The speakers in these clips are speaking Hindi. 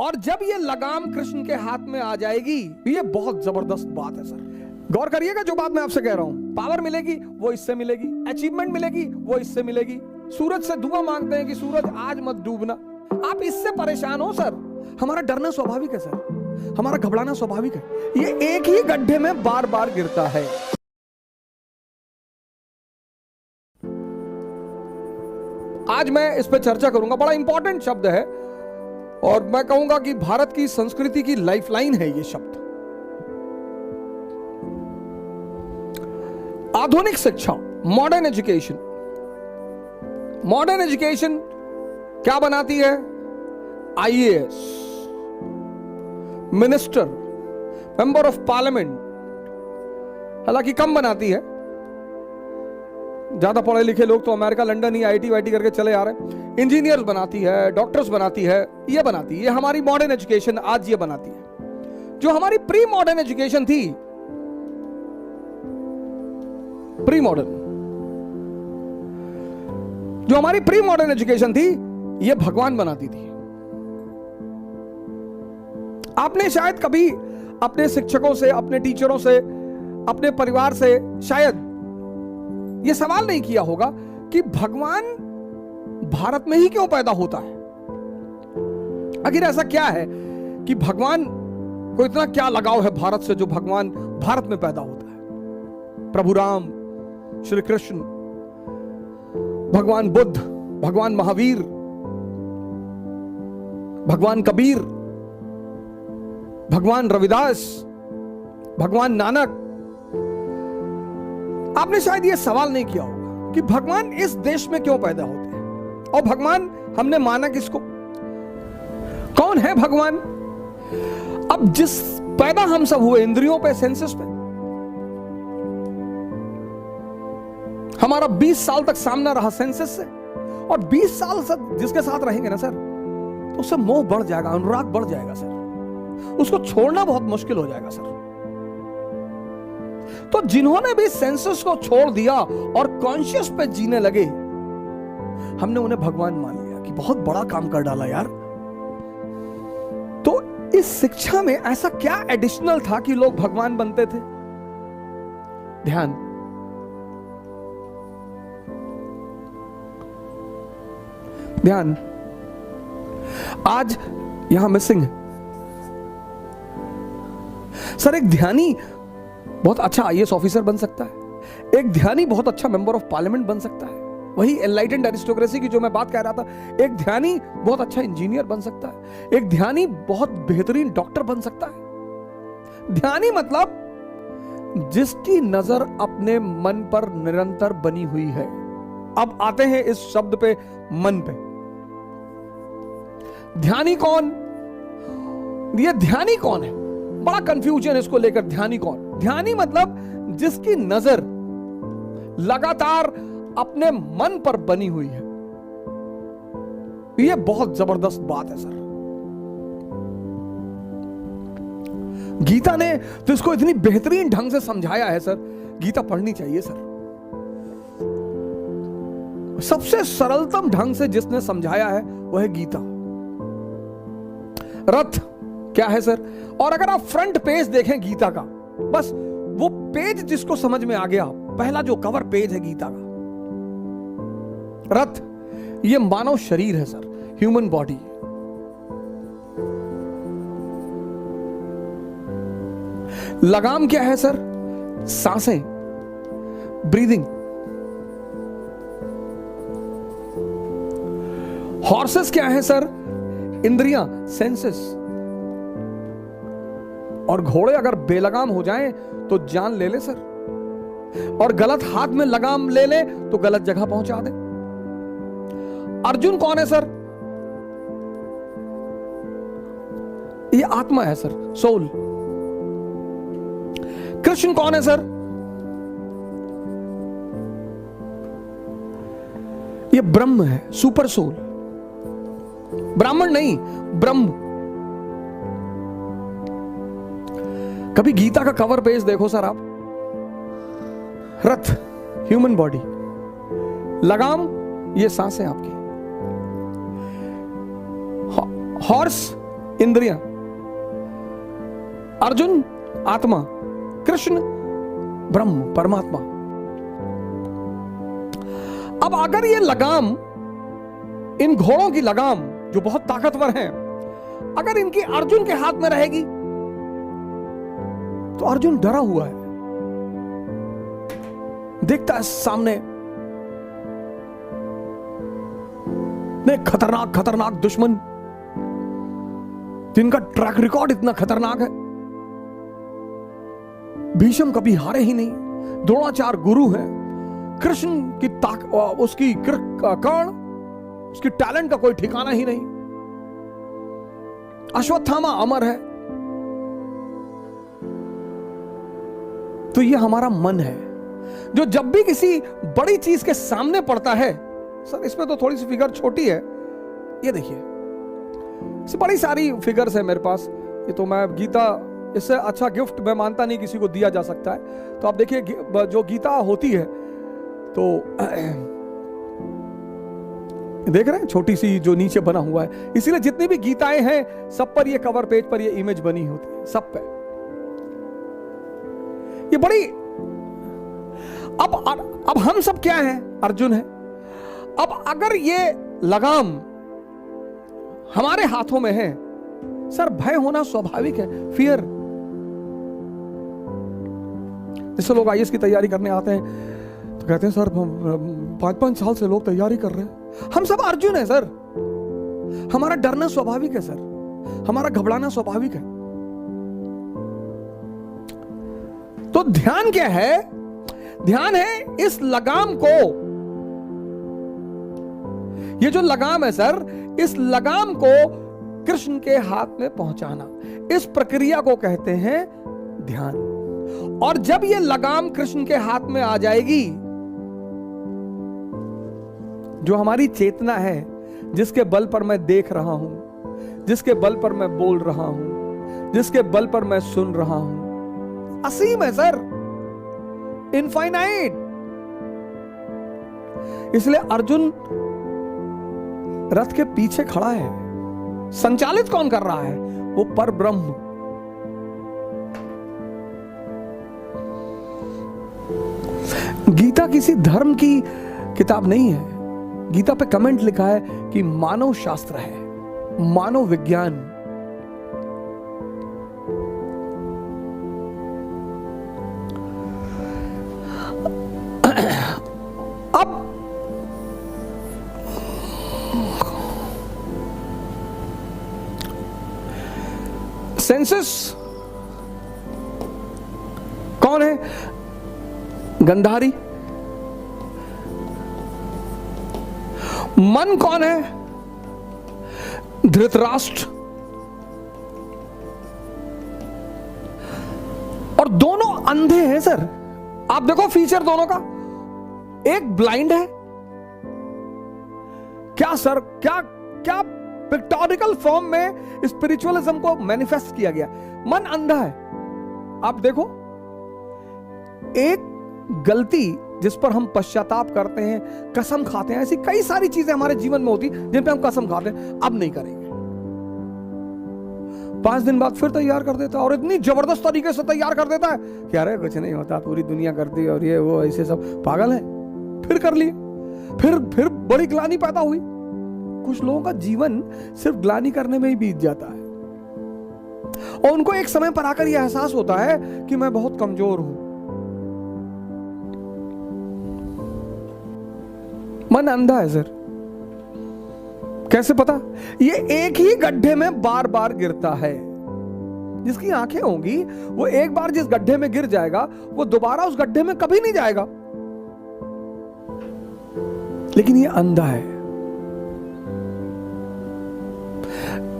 और जब ये लगाम कृष्ण के हाथ में आ जाएगी, ये बहुत जबरदस्त बात है सर। गौर करिएगा जो बात मैं आपसे कह रहा हूं। पावर मिलेगी वो इससे मिलेगी, अचीवमेंट मिलेगी वो इससे मिलेगी। सूरज से दुआ मांगते हैं कि सूरज आज मत डूबना, आप इससे परेशान हो सर। हमारा डरना स्वाभाविक है सर, हमारा घबराना स्वाभाविक है। ये एक ही गड्ढे में बार बार गिरता है। आज मैं इस पर चर्चा करूंगा, बड़ा इंपॉर्टेंट शब्द है और मैं कहूंगा कि भारत की संस्कृति की लाइफलाइन है ये शब्द। आधुनिक शिक्षा, मॉडर्न एजुकेशन। मॉडर्न एजुकेशन क्या बनाती है? IAS, minister, member of parliament, हालांकि कम बनाती है। ज्यादा पढ़े लिखे लोग तो अमेरिका, लंदन ही आईटी वाईटी करके चले आ रहे हैं। इंजीनियर्स बनाती है, डॉक्टर्स बनाती है, ये बनाती है। ये हमारी मॉडर्न एजुकेशन आज ये बनाती है। जो हमारी प्री मॉडर्न एजुकेशन थी, प्री मॉडर्न, जो हमारी प्री मॉडर्न एजुकेशन थी, ये भगवान बनाती थी। आपने शायद कभी अपने शिक्षकों से, अपने टीचरों से, अपने परिवार से शायद यह सवाल नहीं किया होगा कि भगवान भारत में ही क्यों पैदा होता है। आखिर ऐसा क्या है कि भगवान को इतना क्या लगाव है भारत से जो भगवान भारत में पैदा होता है। प्रभु राम, श्री कृष्ण, भगवान बुद्ध, भगवान महावीर, भगवान कबीर, भगवान रविदास, भगवान नानक। आपने शायद यह सवाल नहीं किया होगा कि भगवान इस देश में क्यों पैदा होते हैं। और भगवान हमने माना किसको? कौन है भगवान? अब जिस पैदा हम सब हुए इंद्रियों पे, सेंसेस पे, हमारा 20 साल तक सामना रहा सेंसेस से, और 20 साल तक जिसके साथ रहेंगे ना सर, तो उससे मोह बढ़ जाएगा, अनुराग बढ़ जाएगा सर, उसको छोड़ना बहुत मुश्किल हो जाएगा सर। तो जिन्होंने भी सेंसेस को छोड़ दिया और कॉन्शियस पे जीने लगे, हमने उन्हें भगवान मान लिया कि बहुत बड़ा काम कर डाला यार। तो इस शिक्षा में ऐसा क्या एडिशनल था कि लोग भगवान बनते थे? ध्यान, ध्यान आज यहां मिसिंग है सर। एक ध्यानी बहुत अच्छा आईएएस ऑफिसर बन सकता है, एक ध्यानी बहुत अच्छा मेंबर ऑफ पार्लियामेंट बन सकता है, वही एनलाइटेंड एरिस्टोक्रेसी की जो मैं बात कह रहा था। एक ध्यानी बहुत अच्छा इंजीनियर बन सकता है, एक ध्यानी बहुत बेहतरीन डॉक्टर बन सकता है। ध्यानी मतलब जिसकी नजर अपने मन पर निरंतर बनी हुई है। अब आते हैं इस शब्द पे, मन पे। ध्यानी कौन? ये ध्यानी कौन है? बड़ा कंफ्यूजन इसको लेकर। ध्यानी कौन? ध्यानी मतलब जिसकी नजर लगातार अपने मन पर बनी हुई है। यह बहुत जबरदस्त बात है सर। गीता ने तो इसको इतनी बेहतरीन ढंग से समझाया है सर। गीता पढ़नी चाहिए सर। सबसे सरलतम ढंग से जिसने समझाया है वह है गीता। रथ क्या है सर? और अगर आप फ्रंट पेज देखें गीता का, बस वो पेज जिसको समझ में आ गया, पहला जो कवर पेज है गीता का, रथ, ये मानव शरीर है सर, ह्यूमन बॉडी। लगाम क्या है सर? सांसें, ब्रीदिंग। हॉर्सेस क्या है सर? इंद्रियां, सेंसेस। और घोड़े अगर बेलगाम हो जाएं तो जान ले ले सर, और गलत हाथ में लगाम ले ले तो गलत जगह पहुंचा दे। अर्जुन कौन है सर? ये आत्मा है सर, सोल। कृष्ण कौन है सर? ये ब्रह्म है, सुपर सोल। ब्राह्मण नहीं, ब्रह्म। कभी गीता का कवर पेज देखो सर आप। रथ, ह्यूमन बॉडी। लगाम, ये सांसें आपकी। हॉर्स, इंद्रियां, अर्जुन आत्मा, कृष्ण ब्रह्म परमात्मा। अब अगर ये लगाम, इन घोड़ों की लगाम जो बहुत ताकतवर हैं, अगर इनकी अर्जुन के हाथ में रहेगी तो अर्जुन डरा हुआ है, देखता है सामने खतरनाक खतरनाक दुश्मन जिनका ट्रैक रिकॉर्ड इतना खतरनाक है। भीष्म कभी हारे ही नहीं, द्रोणाचार्य गुरु हैं, कृष्ण की उसकी कर्ण, उसकी टैलेंट का कोई ठिकाना ही नहीं, अश्वत्थामा अमर है। तो ये हमारा मन है जो जब भी किसी बड़ी चीज के सामने पड़ता है, सर इसमें तो थोड़ी सी फिगर छोटी है, ये देखिए बड़ी सारी फिगर्स है मेरे पास, ये तो मैं गीता, इससे अच्छा गिफ्ट मैं मानता नहीं किसी को दिया जा सकता है। तो आप देखिए जो गीता होती है तो देख रहे हैं छोटी सी जो नीचे बना हुआ है, इसीलिए जितनी भी गीताएं हैं सब पर ये कवर पेज पर ये इमेज बनी होती है, सब पे ये बड़ी। अब हम सब क्या हैं? अर्जुन है। अब अगर ये लगाम हमारे हाथों में है, सर भय होना स्वाभाविक है, फियर। जैसे लोग आईएएस की तैयारी करने आते हैं तो कहते हैं सर 5-5 साल से लोग तैयारी कर रहे हैं। हम सब अर्जुन है सर, हमारा डरना स्वाभाविक है सर, हमारा घबराना स्वाभाविक है। तो ध्यान क्या है? ध्यान है इस लगाम को, ये जो लगाम है सर, इस लगाम को कृष्ण के हाथ में पहुंचाना, इस प्रक्रिया को कहते हैं ध्यान। और जब ये लगाम कृष्ण के हाथ में आ जाएगी, जो हमारी चेतना है, जिसके बल पर मैं देख रहा हूं, जिसके बल पर मैं बोल रहा हूं, जिसके बल पर मैं सुन रहा हूं, असीम है सर, इनफाइनाइट। इसलिए अर्जुन रथ के पीछे खड़ा है। संचालित कौन कर रहा है? वो पर ब्रह्म। गीता किसी धर्म की किताब नहीं है। गीता पे कमेंट लिखा है कि मानव शास्त्र है, मानव विज्ञान। अब सेंसस कौन है? गंधारी। मन कौन है? धृतराष्ट्र। और दोनों अंधे हैं सर। आप देखो फीचर दोनों का, एक ब्लाइंड है। क्या सर, क्या पिक्टोरिकल फॉर्म में स्पिरिचुअलिज्म को मैनिफेस्ट किया गया। मन अंधा है। आप देखो, एक गलती जिस पर हम पश्चाताप करते हैं, कसम खाते हैं, ऐसी कई सारी चीजें हमारे जीवन में होती जिन पे हम कसम खाते हैं अब नहीं करेंगे, 5 दिन बाद फिर तैयार कर देता है, और इतनी जबरदस्त तरीके से तैयार कर देता है कि अरे कुछ नहीं होता, पूरी दुनिया करती है और ये वो ऐसे सब पागल है। फिर कर लिए, फिर बड़ी ग्लानि पैदा हुई। कुछ लोगों का जीवन सिर्फ ग्लानि करने में ही बीत जाता है, और उनको एक समय पर आकर यह एहसास होता है कि मैं बहुत कमजोर हूं। मन अंधा है सर। कैसे पता? ये एक ही गड्ढे में बार बार गिरता है। जिसकी आंखें होंगी वो एक बार जिस गड्ढे में गिर जाएगा वो दोबारा उस गड्ढे में कभी नहीं जाएगा। लेकिन ये अंधा है,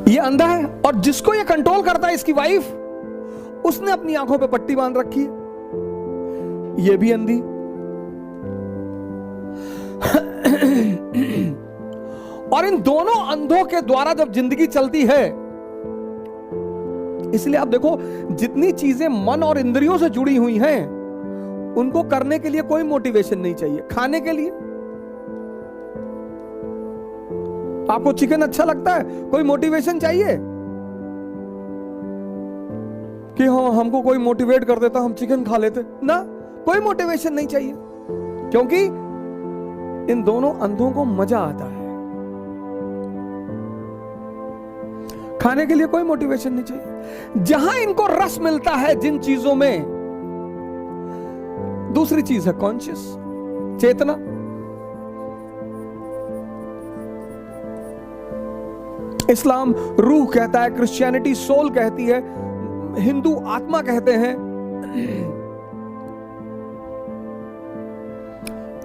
ये अंधा है। और जिसको ये कंट्रोल करता है, इसकी वाइफ, उसने अपनी आंखों पे पट्टी बांध रखी है, ये भी अंधी। और इन दोनों अंधों के द्वारा जब जिंदगी चलती है, इसलिए आप देखो जितनी चीजें मन और इंद्रियों से जुड़ी हुई हैं, उनको करने के लिए कोई मोटिवेशन नहीं चाहिए। खाने के लिए आपको चिकन अच्छा लगता है, कोई मोटिवेशन चाहिए? कि हाँ हमको कोई मोटिवेट कर देता हम चिकन खा लेते ना, कोई मोटिवेशन नहीं चाहिए, क्योंकि इन दोनों अंधों को मजा आता है, खाने के लिए कोई मोटिवेशन नहीं चाहिए। जहां इनको रस मिलता है जिन चीजों में, दूसरी चीज है कॉन्शियस, चेतना। इस्लाम रूह कहता है, क्रिश्चियनिटी सोल कहती है, हिंदू आत्मा कहते हैं।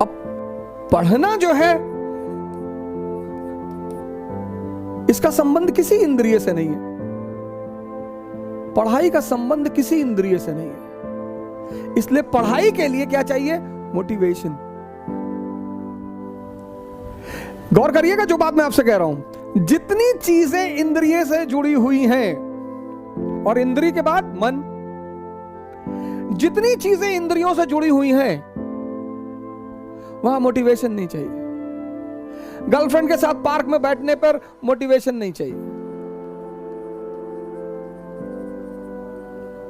अब पढ़ना जो है इसका संबंध किसी इंद्रिय से नहीं है, पढ़ाई का संबंध किसी इंद्रिय से नहीं है। इसलिए पढ़ाई के लिए क्या चाहिए? मोटिवेशन। गौर करिएगा जो बात मैं आपसे कह रहा हूं, जितनी चीजें इंद्रिय से जुड़ी हुई हैं, और इंद्रिय के बाद मन, जितनी चीजें इंद्रियों से जुड़ी हुई हैं वहां मोटिवेशन नहीं चाहिए। गर्लफ्रेंड के साथ पार्क में बैठने पर मोटिवेशन नहीं चाहिए,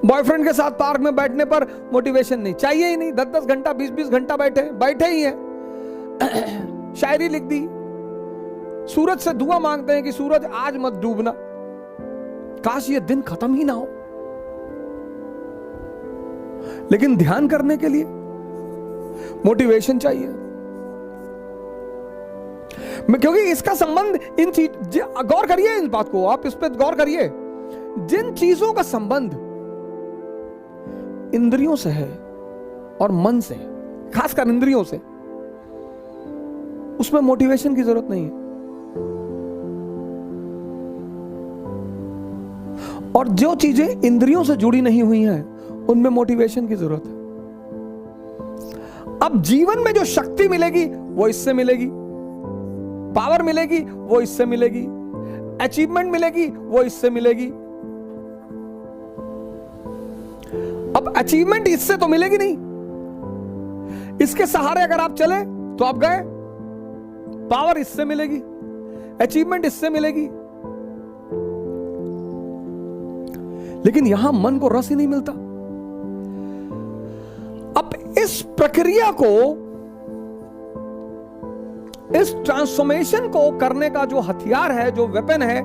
बॉयफ्रेंड के साथ पार्क में बैठने पर मोटिवेशन नहीं चाहिए ही नहीं। 10-10 घंटा 20-20 घंटा बैठे ही हैं। शायरी लिख दी, सूरज से दुआ मांगते हैं कि सूरज आज मत डूबना, काश ये दिन खत्म ही ना हो। लेकिन ध्यान करने के लिए मोटिवेशन चाहिए, क्योंकि इसका संबंध इन चीज, गौर करिए इस बात को, आप इस पर गौर करिए, जिन चीजों का संबंध इंद्रियों से है और मन से, खासकर इंद्रियों से, उसमें मोटिवेशन की जरूरत नहीं है। और जो चीजें इंद्रियों से जुड़ी नहीं हुई हैं उनमें मोटिवेशन की जरूरत है। अब जीवन में जो शक्ति मिलेगी वो इससे मिलेगी, पावर मिलेगी वो इससे मिलेगी, अचीवमेंट मिलेगी वो इससे मिलेगी। अब अचीवमेंट इससे तो मिलेगी नहीं, इसके सहारे अगर आप चले तो आप गए। पावर इससे मिलेगी, अचीवमेंट इससे मिलेगी, लेकिन यहां मन को रस ही नहीं मिलता। अब इस प्रक्रिया को, इस ट्रांसफॉर्मेशन को करने का जो हथियार है, जो वेपन है,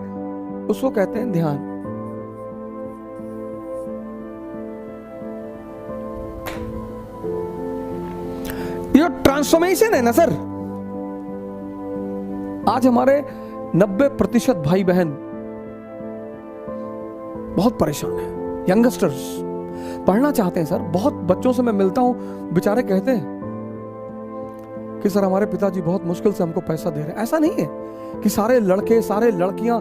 उसको कहते हैं ध्यान। ये ट्रांसफॉर्मेशन है ना सर, आज हमारे 90% भाई बहन बहुत परेशान है। यंगस्टर्स पढ़ना चाहते हैं सर, बहुत बच्चों से मैं मिलता हूं, बेचारे कहते हैं कि सर हमारे पिताजी बहुत मुश्किल से हमको पैसा दे रहे हैं। ऐसा नहीं है कि सारे लड़के सारे लड़कियां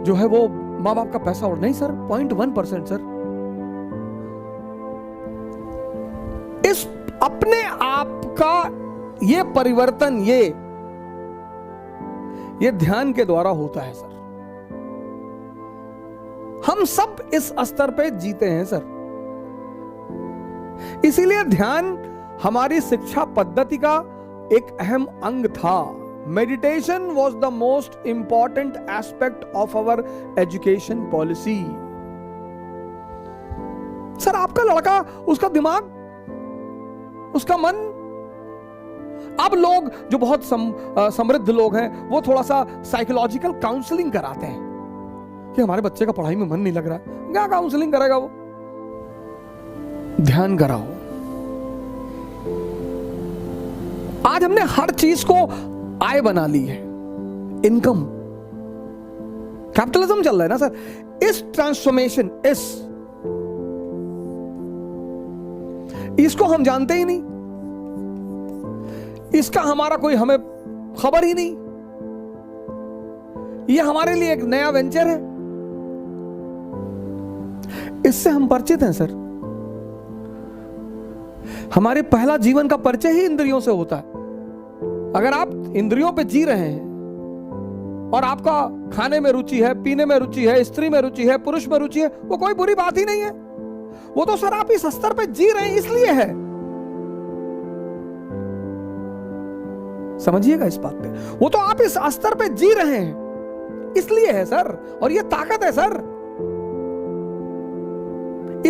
जो है वो माँ बाप का पैसा उड़, नहीं सर, 0.1% सर। इस अपने आप का ये परिवर्तन ये ध्यान के द्वारा होता है सर। हम सब इस स्तर पे जीते हैं सर, इसीलिए ध्यान हमारी शिक्षा पद्धति का एक अहम अंग था। Meditation was the most important aspect of our education policy. Sir आपका लड़का, उसका दिमाग, उसका मन, अब लोग जो बहुत समृद्ध लोग हैं वो थोड़ा सा साइकोलॉजिकल काउंसलिंग कराते हैं कि हमारे बच्चे का पढ़ाई में मन नहीं लग रहा है। क्या काउंसलिंग करेगा वो? ध्यान कराओ। आज हमने हर चीज को आय बना ली है, इनकम, कैपिटलिज्म चल रहा है ना सर। इस ट्रांसफॉर्मेशन, इसको हम जानते ही नहीं, इसका हमारा कोई हमें खबर ही नहीं। यह हमारे लिए एक नया वेंचर है, इससे हम परिचित हैं सर। हमारे पहला जीवन का परिचय ही इंद्रियों से होता है। अगर आप इंद्रियों पे जी रहे हैं और आपका खाने में रुचि है, पीने में रुचि है, स्त्री में रुचि है, पुरुष में रुचि है, वो कोई बुरी बात ही नहीं है। वो तो सर आप इस स्तर पे जी रहे हैं इसलिए है। समझिएगा इस बात पे, वो तो आप इस स्तर पे जी रहे हैं इसलिए है सर, और ये ताकत है सर।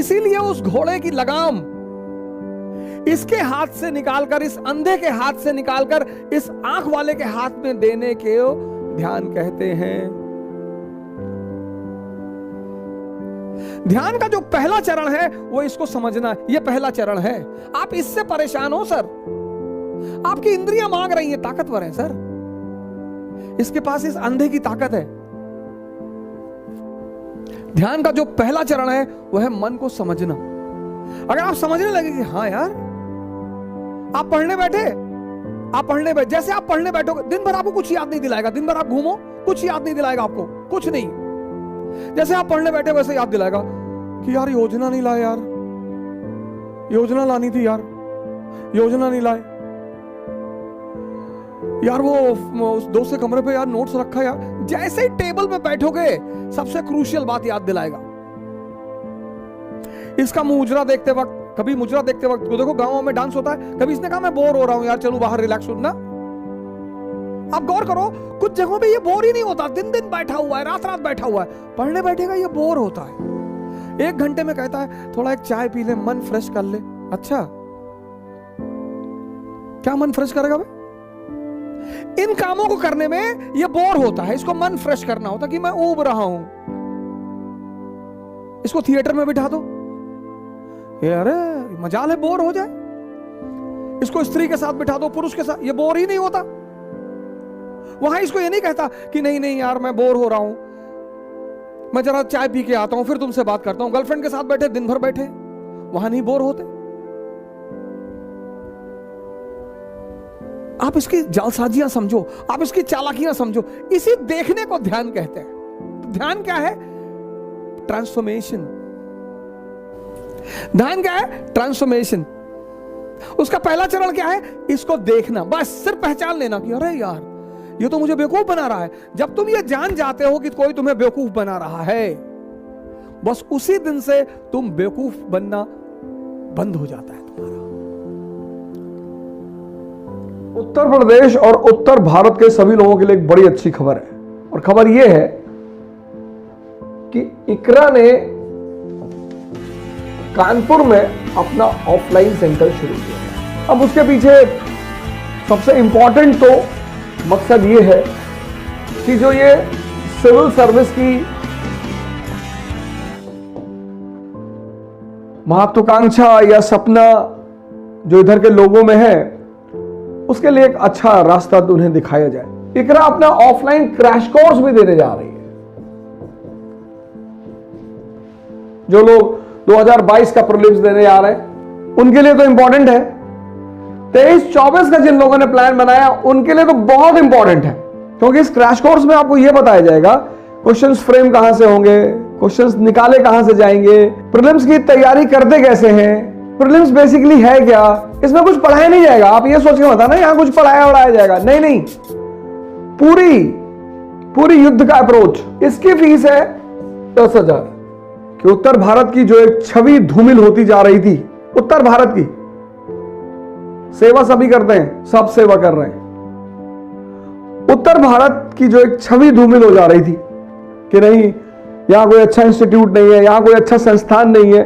इसीलिए उस घोड़े की लगाम इसके हाथ से निकालकर, इस अंधे के हाथ से निकालकर इस आंख वाले के हाथ में देने के ध्यान कहते हैं। ध्यान का जो पहला चरण है वो इसको समझना, ये पहला चरण है। आप इससे परेशान हो सर, आपकी इंद्रियां मांग रही हैं, ताकतवर है सर, इसके पास इस अंधे की ताकत है। ध्यान का जो पहला चरण है वह है मन को समझना। अगर आप समझने लगे कि हाँ यार, आप पढ़ने बैठे, जैसे आप पढ़ने बैठोगे, दिन भर आपको कुछ याद नहीं दिलाएगा, दिन भर आप घूमो, कुछ याद नहीं दिलाएगा आपको, कुछ नहीं। जैसे आप पढ़ने बैठे वैसे याद दिलाएगा कि यार योजना नहीं लाए, यार योजना लानी थी, यार योजना नहीं लाए, यार वो उस दोस्त के कमरे पे यार नोट्स रखा यार। जैसे ही टेबल पे बैठोगे सबसे क्रूशियल बात याद दिलाएगा। इसका मुजरा देखते वक्त, कभी मुजरा देखते वक्त देखो गांवों में डांस होता है, कभी इसने कहा मैं बोर हो रहा हूं यार, चलो बाहर रिलैक्स हो ना। आप गौर करो, कुछ जगहों पे ये बोर ही नहीं होता, दिन दिन बैठा हुआ है, रात रात बैठा हुआ है, पढ़ने बैठेगा ये बोर होता है। 1 घंटे में कहता है थोड़ा एक चाय पी ले, मन फ्रेश कर ले। अच्छा, क्या मन फ्रेश करेगा भाई? इन कामों को करने में ये बोर होता है, इसको मन फ्रेश करना होता कि मैं ऊब रहा हूं। इसको थिएटर में बिठा दो, अरे मजाल है बोर हो जाए। इसको स्त्री के साथ बिठा दो, पुरुष के साथ, ये बोर ही नहीं होता। वहां इसको ये नहीं कहता कि नहीं नहीं यार मैं बोर हो रहा हूं, मैं जरा चाय पी के आता हूं फिर तुमसे बात करता हूं। गर्लफ्रेंड के साथ बैठे, दिन भर बैठे, वहां नहीं बोर होते। आप इसकी जालसाजियां समझो, आप इसकी चालाकियां समझो, इसी देखने को ध्यान कहते हैं। तो ध्यान क्या है? ट्रांसफॉर्मेशन। ध्यान क्या है? ट्रांसफॉर्मेशन। उसका पहला चरण क्या है? इसको देखना, बस सिर्फ पहचान लेना कि अरे यार ये तो मुझे बेवकूफ बना रहा है। जब तुम ये जान जाते हो कि कोई तुम्हें बेवकूफ बना रहा है, बस उसी दिन से तुम बेवकूफ बनना बंद हो जाता है तुम्हारा। उत्तर प्रदेश और उत्तर भारत के सभी लोगों के लिए एक बड़ी अच्छी खबर है, और खबर यह है कि इकरा ने कानपुर में अपना ऑफलाइन सेंटर शुरू किया। अब उसके पीछे सबसे इंपॉर्टेंट तो मकसद ये है कि जो ये सिविल सर्विस की महत्वाकांक्षा या सपना जो इधर के लोगों में है, उसके लिए एक अच्छा रास्ता उन्हें दिखाया जाए। इकरा अपना ऑफलाइन क्रैश कोर्स भी देने जा रही है। जो लोग 2022 का प्रीलिम्स देने जा रहे हैं उनके लिए तो इंपॉर्टेंट है। 23-24 का जिन लोगों ने प्लान बनाया उनके लिए तो बहुत इंपॉर्टेंट है, क्योंकि इस क्रैश कोर्स में आपको यह बताया जाएगा क्वेश्चंस फ्रेम कहां से होंगे, क्वेश्चंस निकाले कहां से जाएंगे, प्रीलिम्स की तैयारी करते कैसे हैं, प्रीलिम्स बेसिकली है क्या। इसमें कुछ पढ़ाया नहीं जाएगा। आप ये सोच के मत आना यहां कुछ पढ़ाया जाएगा, नहीं नहीं, पूरी युद्ध का अप्रोच। इसकी फीस है 10,000। कि उत्तर भारत की जो एक छवि धूमिल होती जा रही थी, उत्तर भारत की सेवा सभी करते हैं, सब सेवा कर रहे हैं। उत्तर भारत की जो एक छवि धूमिल हो जा रही थी कि नहीं यहां कोई अच्छा इंस्टीट्यूट नहीं है, यहां कोई अच्छा संस्थान नहीं है,